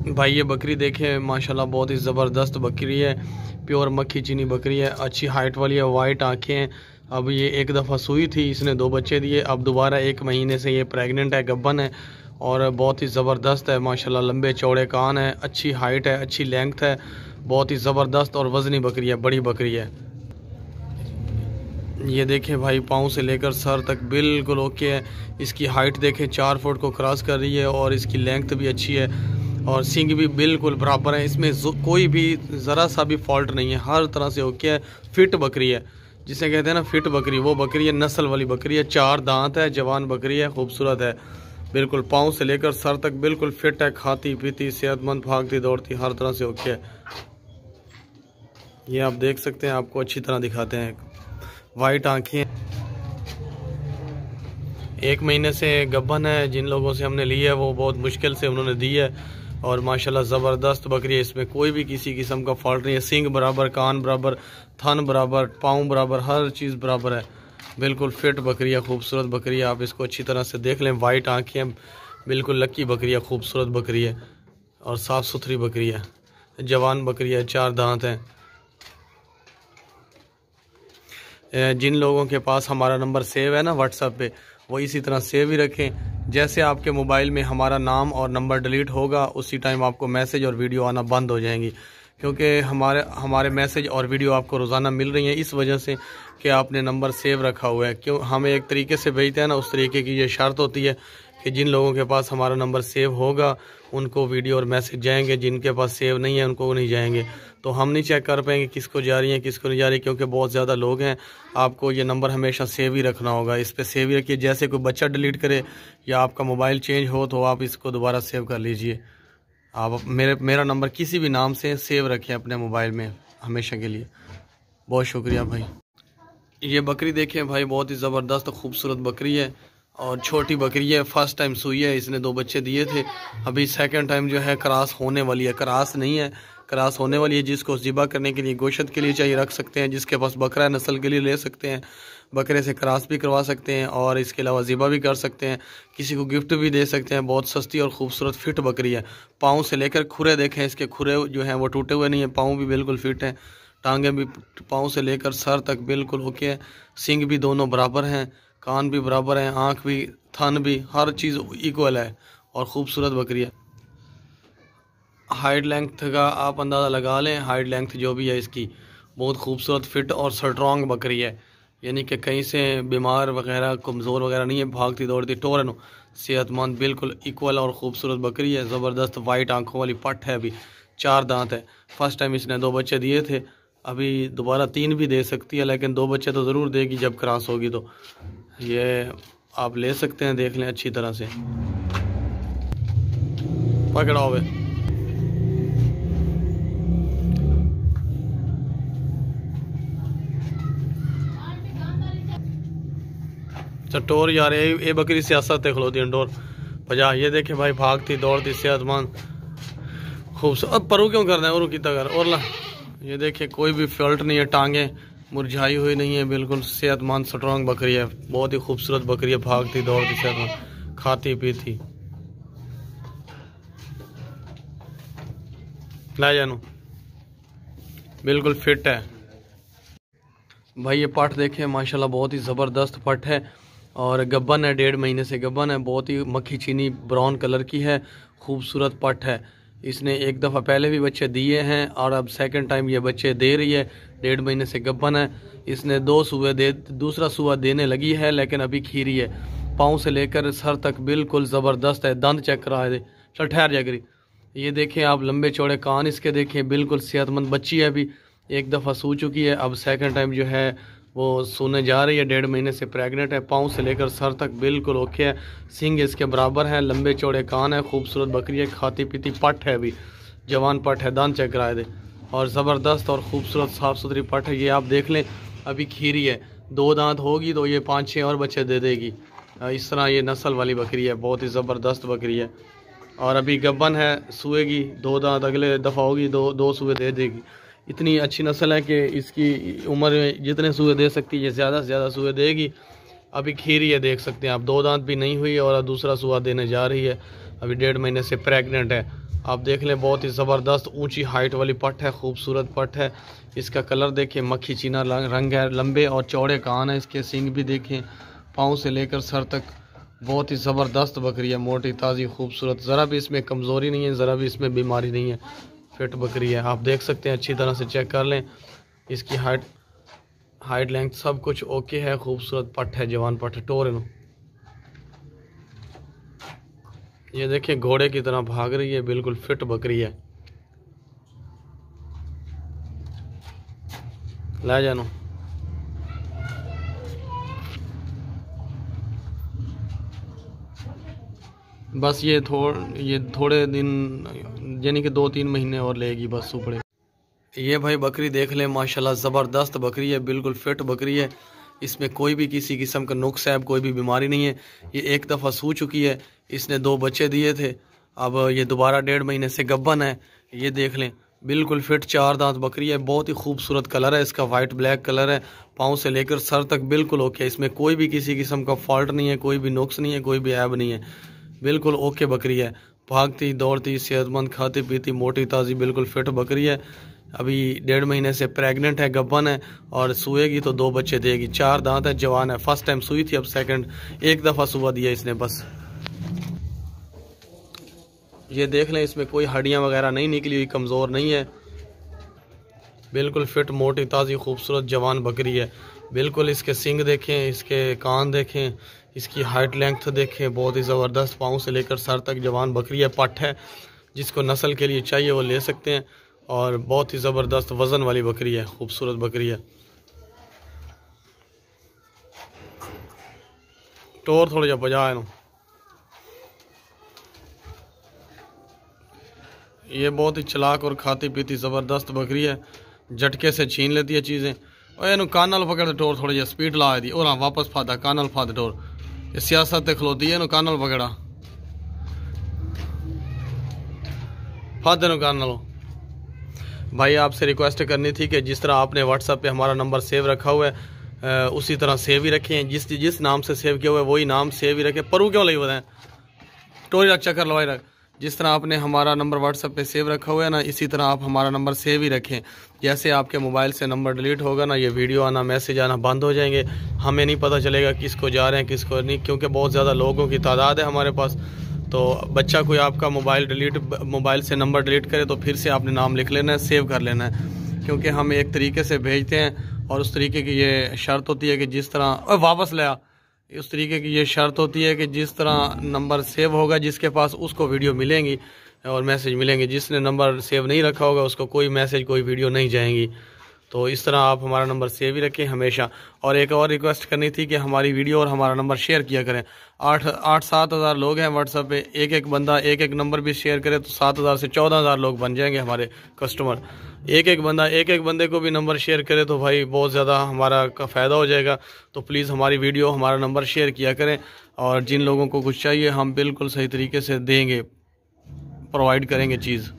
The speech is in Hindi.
भाई ये बकरी देखें माशाल्लाह बहुत ही ज़बरदस्त बकरी है। प्योर मक्खी चीनी बकरी है, अच्छी हाइट वाली है, वाइट आंखें हैं। अब ये एक दफ़ा सूई थी, इसने 2 बच्चे दिए। अब दोबारा 1 महीने से ये प्रेग्नेंट है, गब्बन है और बहुत ही ज़बरदस्त है माशाल्लाह। लंबे चौड़े कान है, अच्छी हाइट है, अच्छी लेंथ है, बहुत ही ज़बरदस्त और वज़नी बकरी है, बड़ी बकरी है। ये देखें भाई, पाँव से लेकर सर तक बिल्कुल ओके है। इसकी हाइट देखें 4 फुट को क्रॉस कर रही है और इसकी लेंथ भी अच्छी है और सींग भी बिल्कुल बराबर है। इसमें कोई भी ज़रा सा भी फॉल्ट नहीं है, हर तरह से ओके है। फिट बकरी है, जिसे कहते हैं ना फिट बकरी, वो बकरी है, नस्ल वाली बकरी है। 4 दांत है, जवान बकरी है, खूबसूरत है बिल्कुल। पाँव से लेकर सर तक बिल्कुल फिट है, खाती पीती सेहतमंद, भागती दौड़ती, हर तरह से ओके है। ये आप देख सकते हैं, आपको अच्छी तरह दिखाते हैं। वाइट आँखें, 1 महीने से गब्बन है। जिन लोगों से हमने ली है वो बहुत मुश्किल से उन्होंने दी है और माशाल्लाह ज़बरदस्त बकरी है। इसमें कोई भी किसी किस्म का फॉल्ट नहीं है। सींग बराबर, कान बराबर, थन बराबर, पाँव बराबर, हर चीज़ बराबर है। बिल्कुल फिट बकरी है, खूबसूरत बकरी है। आप इसको अच्छी तरह से देख लें। वाइट आँखें, बिल्कुल लकी बकरी है, खूबसूरत बकरी है और साफ़ सुथरी बकरी है। जवान बकरी है, 4 दांत हैं। जिन लोगों के पास हमारा नंबर सेव है ना व्हाट्सएप पे, वो इसी तरह सेव ही रखें। जैसे आपके मोबाइल में हमारा नाम और नंबर डिलीट होगा, उसी टाइम आपको मैसेज और वीडियो आना बंद हो जाएंगी, क्योंकि हमारे मैसेज और वीडियो आपको रोज़ाना मिल रही हैं इस वजह से कि आपने नंबर सेव रखा हुआ है। क्यों हमें एक तरीके से भेजते हैं ना, उस तरीके की ये शर्त होती है कि जिन लोगों के पास हमारा नंबर सेव होगा उनको वीडियो और मैसेज जाएंगे, जिनके पास सेव नहीं है उनको नहीं जाएंगे। तो हम नहीं चेक कर पाएंगे किसको जा रही है किसको नहीं जा रही, क्योंकि बहुत ज़्यादा लोग हैं। आपको ये नंबर हमेशा सेव ही रखना होगा, इस पर सेव ही रखिए। जैसे कोई बच्चा डिलीट करे या आपका मोबाइल चेंज हो तो आप इसको दोबारा सेव कर लीजिए। आप मेरा नंबर किसी भी नाम से सेव रखें अपने मोबाइल में हमेशा के लिए। बहुत शुक्रिया भाई। ये बकरी देखें भाई, बहुत ही ज़बरदस्त खूबसूरत बकरी है और छोटी बकरी है। फर्स्ट टाइम सूई है, इसने 2 बच्चे दिए थे। अभी सेकंड टाइम जो है क्रॉस होने वाली है, क्रॉस नहीं है, क्रॉस होने वाली है। जिसको ज़िबा करने के लिए, गोश्त के लिए चाहिए रख सकते हैं। जिसके पास बकरा नस्ल के लिए ले सकते हैं, बकरे से क्रॉस भी करवा सकते हैं और इसके अलावा ज़िबा भी कर सकते हैं। किसी को गिफ्ट भी दे सकते हैं। बहुत सस्ती और खूबसूरत फिट बकरी है। पाँव से लेकर खुरे देखें, इसके खुरे जो हैं वो टूटे हुए नहीं हैं, पाँव भी बिल्कुल फिट हैं। टांगे भी पाँव से लेकर सर तक बिल्कुल ओके है। सींग भी दोनों बराबर हैं, कान भी बराबर हैं, आँख भी, थन भी, हर चीज़ इक्वल है और ख़ूबसूरत बकरी है। हाइट लेंथ का आप अंदाज़ा लगा लें, हाइट लेंथ जो भी है इसकी, बहुत खूबसूरत फिट और स्ट्रॉन्ग बकरी है। यानी कि कहीं से बीमार वगैरह, कमज़ोर वगैरह नहीं है, भागती दौड़ती टोरन, सेहतमंद, बिल्कुल इक्वल और ख़ूबसूरत बकरी है। ज़बरदस्त वाइट आँखों वाली पट है, अभी 4 दांत है। फर्स्ट टाइम इसने 2 बच्चे दिए थे, अभी दोबारा 3 भी दे सकती है, लेकिन 2 बच्चे तो ज़रूर देगी जब क्रॉस होगी। तो ये आप ले सकते हैं, देख लें अच्छी तरह से। पकड़ा हुए चटोर यार, ये बकरी सियासत है खलोती अंडोर भजा। ये देखे भाई, भागती दौड़ती सेहतमंद खूबसूरत। अब परू क्यों करना है और कितना कर और ला। ये देखे कोई भी फॉल्ट नहीं है, टांगे मुरझाई हुई नहीं है, बिल्कुल सेहतमंद स्ट्रॉन्ग बकरी है। बहुत ही खूबसूरत बकरी है, भागती दौड़ती सेहतमंद, खाती पीती। ला जानू बिल्कुल फिट है भाई। ये पट देखें माशाल्लाह, बहुत ही ज़बरदस्त पट है और गब्बन है, 1.5 महीने से गब्बन है। बहुत ही मक्खी चीनी ब्राउन कलर की है, खूबसूरत पट है। इसने एक दफ़ा पहले भी बच्चे दिए हैं और अब सेकंड टाइम ये बच्चे दे रही है। 1.5 महीने से गब्बन है। इसने 2 सूए दूसरा सूआ देने लगी है, लेकिन अभी खीरी है। पाँव से लेकर सर तक बिल्कुल ज़बरदस्त है। दंद चेक करा दे, चल ठहर जा करी। ये देखें आप, लंबे चौड़े कान इसके देखें, बिल्कुल सेहतमंद बच्ची है। अभी एक दफ़ा सू चुकी है, अब सेकंड टाइम जो है वो सोने जा रही है। 1.5 महीने से प्रेग्नेंट है। पाँव से लेकर सर तक बिल्कुल ओके है। सींग इसके बराबर है, लंबे चौड़े कान है, खूबसूरत बकरी है, खाती पीती पट है, अभी जवान पट है। दांत चेक कराए दे और ज़बरदस्त और ख़ूबसूरत साफ़ सुथरी पट है। ये आप देख लें, अभी खीरी है। 2 दांत होगी तो ये 5-6 और बच्चे दे देगी। इस तरह ये नस्ल वाली बकरी है, बहुत ही ज़बरदस्त बकरी है और अभी गब्बन है, सूएगी। 2 दांत अगले दफ़ा होगी, 2 सूए दे देगी। इतनी अच्छी नस्ल है कि इसकी उम्र में जितने सूए दे सकती है, ज़्यादा से ज़्यादा सूए देगी। अभी खीरी है, देख सकते हैं आप, 2 दांत भी नहीं हुई और दूसरा सूआ देने जा रही है। अभी 1.5 महीने से प्रेग्नेंट है आप देख लें, बहुत ही ज़बरदस्त ऊंची हाइट वाली पट है, खूबसूरत पट है। इसका कलर देखें, मक्खी चीना रंग है, लंबे और चौड़े कान है इसके, सींग भी देखें, पाँव से लेकर सर तक बहुत ही ज़बरदस्त बकरी है, मोटी ताज़ी खूबसूरत, ज़रा भी इसमें कमज़ोरी नहीं है, ज़रा भी इसमें बीमारी नहीं है, फिट बकरी है। आप देख सकते हैं, अच्छी तरह से चेक कर लें। इसकी हाइट लेंथ सब कुछ ओके है, खूबसूरत पट है, जवान पट है, टोर है। ये देखिए घोड़े की तरह भाग रही है, बिल्कुल फिट बकरी है। ले जानो। बस ये थोड़े दिन यानी कि 2-3 महीने और लेगी बस सुपड़े। ये भाई बकरी देख लें, माशाल्लाह ज़बरदस्त बकरी है, बिल्कुल फिट बकरी है। इसमें कोई भी किसी किस्म का नुक्स है, कोई भी बीमारी नहीं है। ये एक दफ़ा सू चुकी है, इसने 2 बच्चे दिए थे, अब ये दोबारा 1.5 महीने से गब्बन है। ये देख लें, बिल्कुल फिट 4 दांत बकरी है, बहुत ही खूबसूरत कलर है इसका, वाइट ब्लैक कलर है, पाँव से लेकर सर तक बिल्कुल ओके है। इसमें कोई भी किसी किस्म का फॉल्ट नहीं है, कोई भी नुक्स नहीं है, कोई भी ऐब नहीं है, बिल्कुल ओके बकरी है। भागती दौड़ती सेहतमंद, खाती पीती, मोटी ताज़ी, बिल्कुल फिट बकरी है। अभी 1.5 महीने से प्रेग्नेंट है, गब्बन है, और सुएगी तो 2 बच्चे देगी। 4 दांत है, जवान है। फर्स्ट टाइम सुई थी, अब सेकंड, एक दफ़ा सुबह दिया इसने बस। ये देख लें, इसमें कोई हड्डियां वगैरह नहीं निकली हुई, कमज़ोर नहीं है, बिल्कुल फिट मोटी ताज़ी खूबसूरत जवान बकरी है। बिल्कुल इसके सींग देखें, इसके कान देखें, इसकी हाइट लेंथ देखें, बहुत ही ज़बरदस्त, पाँव से लेकर सर तक जवान बकरी है, पट है। जिसको नस्ल के लिए चाहिए वो ले सकते हैं, और बहुत ही ज़बरदस्त वज़न वाली बकरी है, खूबसूरत बकरी है। टोर थोड़ा जा बजा है। ये बहुत ही चलाक और खाती पीती ज़बरदस्त बकरी है, झटके से छीन लेती है चीज़ें। और इन्हों कानल पकड़ टोर थोड़ी जी स्पीड ला दी, और हाँ वापस फादा कानल फाद टोर। ये सियासत खलोती है, इन्हों कानल पकड़ा फादे नो कानल। भाई आपसे रिक्वेस्ट करनी थी कि जिस तरह आपने व्हाट्सएप पे हमारा नंबर सेव रखा हुआ है, उसी तरह सेव ही रखें। जिस नाम से सेव किया हुआ है वही नाम सेव ही रखें। परू क्यों लगी बताएं, टोरी रख, चक्कर लवाई रख। जिस तरह आपने हमारा नंबर व्हाट्सएप पे सेव रखा हुआ है ना, इसी तरह आप हमारा नंबर सेव ही रखें। जैसे आपके मोबाइल से नंबर डिलीट होगा ना, ये वीडियो आना, मैसेज आना बंद हो जाएंगे। हमें नहीं पता चलेगा किसको जा रहे हैं किसको नहीं, क्योंकि बहुत ज़्यादा लोगों की तादाद है हमारे पास। तो बच्चा कोई आपका मोबाइल से नंबर डिलीट करे तो फिर से आपने नाम लिख लेना है, सेव कर लेना है, क्योंकि हम एक तरीके से भेजते हैं, और उस तरीके की ये शर्त होती है कि जिस तरह वापस ले आ, उस तरीके की ये शर्त होती है कि जिस तरह नंबर सेव होगा जिसके पास, उसको वीडियो मिलेंगी और मैसेज मिलेंगे। जिसने नंबर सेव नहीं रखा होगा उसको कोई मैसेज कोई वीडियो नहीं जाएंगी। तो इस तरह आप हमारा नंबर सेव ही रखें हमेशा। और एक और रिक्वेस्ट करनी थी कि हमारी वीडियो और हमारा नंबर शेयर किया करें। 8-7 हज़ार लोग हैं व्हाट्सएप पे, एक बंदा एक नंबर भी शेयर करे तो 7 हज़ार से 14 हज़ार लोग बन जाएंगे हमारे कस्टमर। एक बंदे को भी नंबर शेयर करे तो भाई बहुत ज़्यादा हमारा का फ़ायदा हो जाएगा। तो प्लीज़ हमारी वीडियो हमारा नंबर शेयर किया करें, और जिन लोगों को कुछ चाहिए हम बिल्कुल सही तरीके से देंगे, प्रोवाइड करेंगे चीज़।